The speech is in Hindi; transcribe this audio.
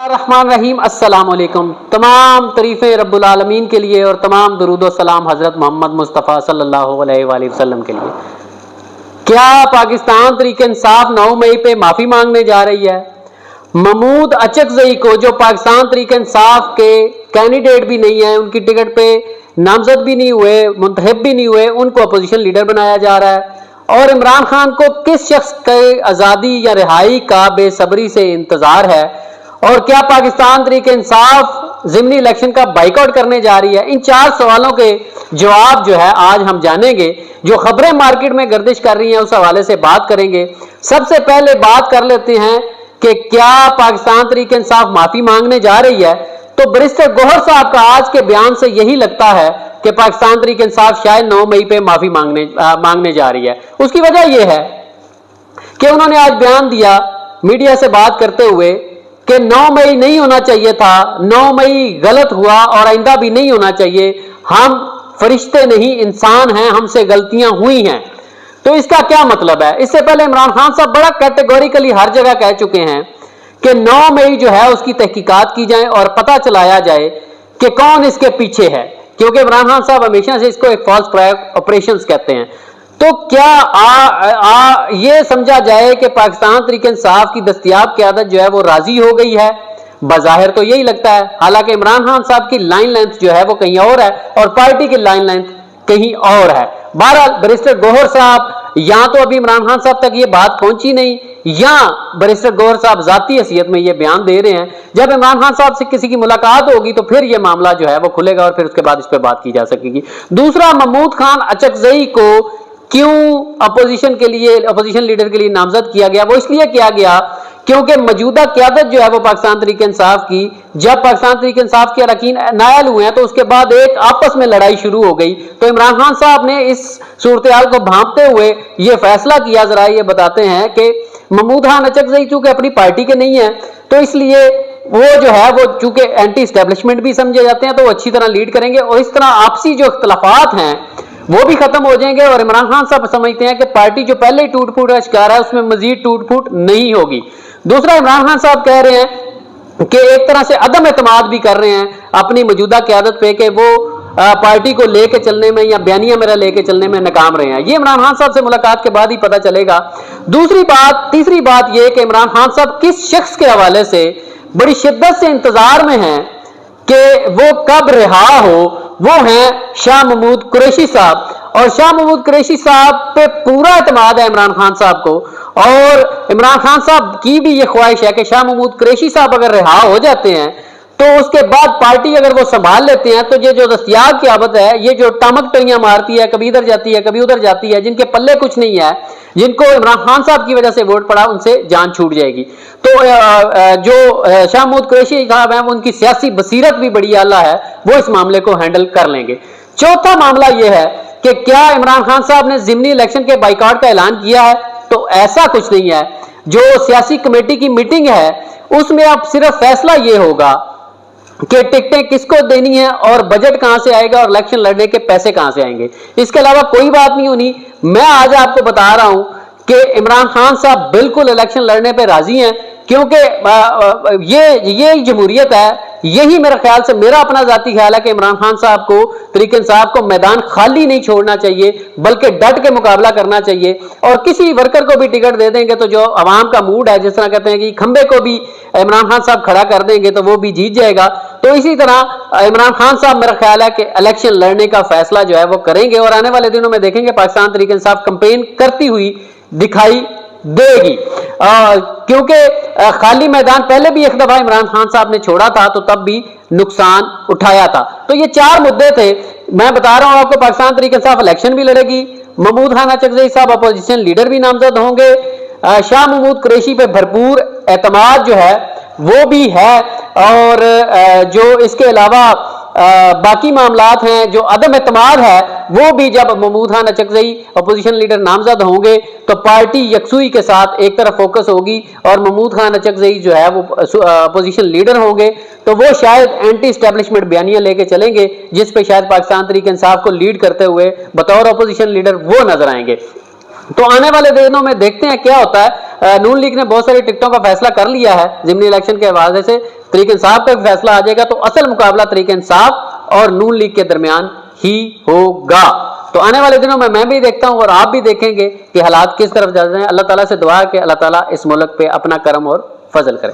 रहमान रहीम। अस्सलाम वालेकुम। तमाम तारीफ़ें रब्बुल आलमीन के लिए और तमाम दुरूद व सलाम हज़रत मोहम्मद मुस्तफ़ा सल्लल्लाहु अलैहि वसल्लम के लिए। क्या पाकिस्तान तहरीक इंसाफ 9 मई पे माफ़ी मांगने जा रही है? महमूद अचकज़ई को, जो पाकिस्तान तहरीक इंसाफ के कैंडिडेट भी नहीं है, उनकी टिकट पे नामजद भी नहीं हुए, मुंतखब भी नहीं हुए, उनको अपोजिशन लीडर बनाया जा रहा है। और इमरान खान को किस शख्स के आज़ादी या रिहाई का बेसब्री से इंतज़ार है? और क्या पाकिस्तान तहरीक इंसाफ ज़िमनी इलेक्शन का बाइकआउट करने जा रही है? इन 4 सवालों के जवाब जो है आज हम जानेंगे। जो खबरें मार्केट में गर्दिश कर रही हैं उस हवाले से बात करेंगे। सबसे पहले बात कर लेते हैं कि क्या पाकिस्तान तहरीक इंसाफ माफी मांगने जा रही है? तो बैरिस्टर गौहर साहब का आज के बयान से यही लगता है कि पाकिस्तान तहरीक इंसाफ शायद 9 मई पे माफी मांगने जा रही है। उसकी वजह यह है कि उन्होंने आज बयान दिया मीडिया से बात करते हुए कि 9 मई नहीं होना चाहिए था, 9 मई गलत हुआ और आइंदा भी नहीं होना चाहिए। हम फरिश्ते नहीं, इंसान हैं, हमसे गलतियां हुई हैं। तो इसका क्या मतलब है? इससे पहले इमरान खान साहब बड़ा कैटेगोरिकली हर जगह कह चुके हैं कि 9 मई जो है उसकी तहकीकात की जाए और पता चलाया जाए कि कौन इसके पीछे है, क्योंकि इमरान खान साहब हमेशा से इसको एक फॉल्स फ्लैग ऑपरेशंस कहते हैं। तो क्या ये समझा जाए कि पाकिस्तान तहरीक इंसाफ की दस्तयाब क़यादत जो है वो राजी हो गई है? बज़ाहिर तो यही लगता है, हालांकि इमरान खान साहब की लाइन लेंथ जो है वो कहीं और है और पार्टी की लाइन लेंथ कहीं और है। बहरहाल बैरिस्टर गौहर साहब या तो अभी इमरान खान साहब तक ये बात पहुंची नहीं, या बैरिस्टर गौहर साहब जाती हैसियत में ये बयान दे रहे हैं। जब इमरान खान साहब से किसी की मुलाकात होगी तो फिर ये मामला जो है वो खुलेगा और फिर उसके बाद इस पर बात की जा सकेगी। दूसरा, महमूद खान अचकज़ई को क्यों अपोजिशन लीडर के लिए नामजद किया गया? वो इसलिए किया गया क्योंकि मौजूदा क़यादत जो है वो पाकिस्तान तहरीक इंसाफ की, जब पाकिस्तान तहरीक इंसाफ के अरकान नायल हुए हैं तो उसके बाद एक आपस में लड़ाई शुरू हो गई। तो इमरान खान साहब ने इस सूरत-ए-हाल को भांपते हुए ये फैसला किया। जरा ये बताते हैं कि महमूद खान अचकज़ई चूंकि अपनी पार्टी के नहीं है तो इसलिए वो जो है वो चूंकि एंटी एस्टेब्लिशमेंट भी समझे जाते हैं तो वो अच्छी तरह लीड करेंगे और इस तरह आपसी जो इख्तलाफात हैं वो भी खत्म हो जाएंगे। और इमरान खान साहब समझते हैं कि पार्टी जो पहले ही टूट फूट का शिकार है उसमें मजीद टूट फूट नहीं होगी। दूसरा, इमरान खान साहब कह रहे हैं कि एक तरह से अदम एतमाद भी कर रहे हैं अपनी मौजूदा क़यादत पे कि वो पार्टी को लेके चलने में या बयानिया मेरा लेके चलने में नाकाम रहे हैं। ये इमरान खान साहब से मुलाकात के बाद ही पता चलेगा। तीसरी बात यह कि इमरान खान साहब किस शख्स के हवाले से बड़ी शिद्दत से इंतजार में हैं कि वो कब रिहा हो, वो हैं शाह महमूद कुरैशी साहब। और शाह महमूद कुरैशी साहब पे पूरा एतमाद है इमरान खान साहब को, और इमरान खान साहब की भी ये ख्वाहिश है कि शाह महमूद कुरैशी साहब अगर रिहा हो जाते हैं तो उसके बाद पार्टी अगर वो संभाल लेते हैं तो ये जो दस्तयाब क़यादत है, ये जो टमक टोइयां मारती है, कभी इधर जाती है कभी उधर जाती है, जिनके पल्ले कुछ नहीं है, जिनको इमरान खान साहब की वजह से वोट पड़ा, उनसे जान छूट जाएगी। तो जो शाह महमूद कुरैशी साहब हैं उनकी सियासी बसीरत भी बड़ी आला है, वो इस मामले को हैंडल कर लेंगे। चौथा मामला यह है कि क्या इमरान खान साहब ने ज़िमनी इलेक्शन के बाइकआउट का ऐलान किया है? तो ऐसा कुछ नहीं है। जो सियासी कमेटी की मीटिंग है उसमें अब सिर्फ फैसला यह होगा कि टिकटें किसको देनी है और बजट कहां से आएगा और इलेक्शन लड़ने के पैसे कहां से आएंगे। इसके अलावा कोई बात नहीं होनी। मैं आज आपको बता रहा हूं कि इमरान खान साहब बिल्कुल इलेक्शन लड़ने पे राजी हैं, क्योंकि ये जमहूरियत है। यही मेरा ख्याल से, मेरा अपना जाती ख्याल है कि इमरान खान साहब को, तहरीक इंसाफ को मैदान खाली नहीं छोड़ना चाहिए, बल्कि डट के मुकाबला करना चाहिए। और किसी वर्कर को भी टिकट दे देंगे तो जो अवाम का मूड है, जिस तरह कहते हैं कि खंबे को भी इमरान खान साहब खड़ा कर देंगे तो वो भी जीत जाएगा। तो इसी तरह इमरान खान साहब, मेरा ख्याल है कि इलेक्शन लड़ने का फैसला जो है वो करेंगे और आने वाले दिनों में देखेंगे पाकिस्तान तहरीक इंसाफ कैंपेन करती हुई दिखाई देगी। क्योंकि खाली मैदान पहले भी एक दफा इमरान खान साहब ने छोड़ा था तो तब भी नुकसान उठाया था। तो ये 4 मुद्दे थे। मैं बता रहा हूं आपको, पाकिस्तान तहरीक इंसाफ इलेक्शन भी लड़ेगी, महमूद खान अचकज़ई साहब अपोजिशन लीडर भी नामजद होंगे, शाह महमूद कुरैशी पे भरपूर एतमाद जो है वो भी है, और जो इसके अलावा बाकी मामलात हैं, जो अदम एतमाद है, वो भी जब महमूद खान अचकज़ई अपोजिशन लीडर नामजद होंगे तो पार्टी यकसुई के साथ एक तरफ फोकस होगी और महमूद खान अचकज़ई जो है वो अपोजिशन लीडर होंगे तो वो शायद एंटी एस्टेब्लिशमेंट बयानियां लेके चलेंगे, जिस पे शायद पाकिस्तान तहरीक इंसाफ को लीड करते हुए बतौर अपोजिशन लीडर वो नजर आएंगे। तो आने वाले दिनों में देखते हैं क्या होता है। नून लीग ने बहुत सारी टिकटों का फैसला कर लिया है जिमनी इलेक्शन के हवाले से, तरीके इंसाफ का फैसला आ जाएगा तो असल मुकाबला तरीके इंसाफ और नून लीग के दरमियान ही होगा। तो आने वाले दिनों में मैं भी देखता हूं और आप भी देखेंगे कि हालात किस तरफ जा रहे हैं। अल्लाह ताला से दुआ है कि अल्लाह ताला इस मुल्क पे अपना करम और फजल करे।